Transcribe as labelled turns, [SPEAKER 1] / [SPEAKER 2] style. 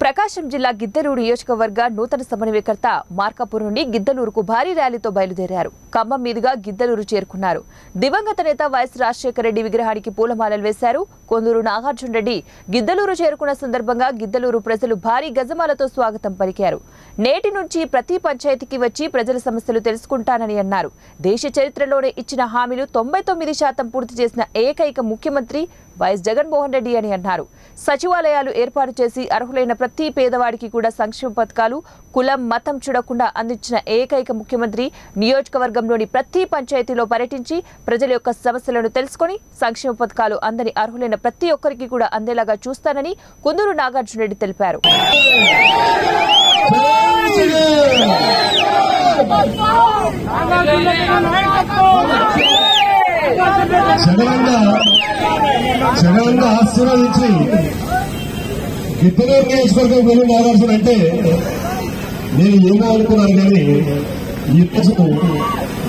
[SPEAKER 1] ప్రకాశం జిల్లా గిద్దలూరు నియోజకవర్గ నూతన సమన్వయకర్త మార్కాపూర్ నుండి గిద్దలూరుకు భారీ ర్యాలీతో బయలుదేరారు. ఖమ్మం మీదుగా గిద్దలూరు చేరుకున్నారు. దివంగత నేత వైఎస్ రాజశేఖర రెడ్డి విగ్రహానికి పూలమాలలు వేశారు. కొందూరు నాగార్జున రెడ్డి గిద్దలూరు చేరుకున్న సందర్భంగా గిద్దలూరు ప్రజలు భారీ గజమాలతో స్వాగతం పలికారు. నేటి నుంచి ప్రతి పంచాయతీకి వచ్చి ప్రజల సమస్యలు తెలుసుకుంటానని అన్నారు. దేశ చరిత్రలోనే ఇచ్చిన హామీలు 99% పూర్తి చేసిన ఏకైక ముఖ్యమంత్రి వైఎస్ జగన్మోహన్ రెడ్డి అని అన్నారు. సచివాలయాలు ఏర్పాటు చేసి అర్హులైన ప్రతి పేదవాడికి కూడా సంక్షేమ పథకాలు కులం మతం చూడకుండా అందించిన ఏకైక ముఖ్యమంత్రి నియోజకవర్గంలోని ప్రతి పంచాయతీలో పర్యటించి ప్రజల యొక్క సమస్యలను తెలుసుకొని సంక్షేమ పథకాలు అందని అర్హులైన ప్రతి ఒక్కరికి కూడా అందేలాగా చూస్తానని కొందూరు నాగార్జున రెడ్డి తెలిపారు.
[SPEAKER 2] జగన్గా ఆశీర్వదించి గిద్దలూరు నియోజకవర్గం వెళ్ళి నాగార్జున అంటే నేను ఏమో అనుకున్నాను, కానీ ఈ రోజు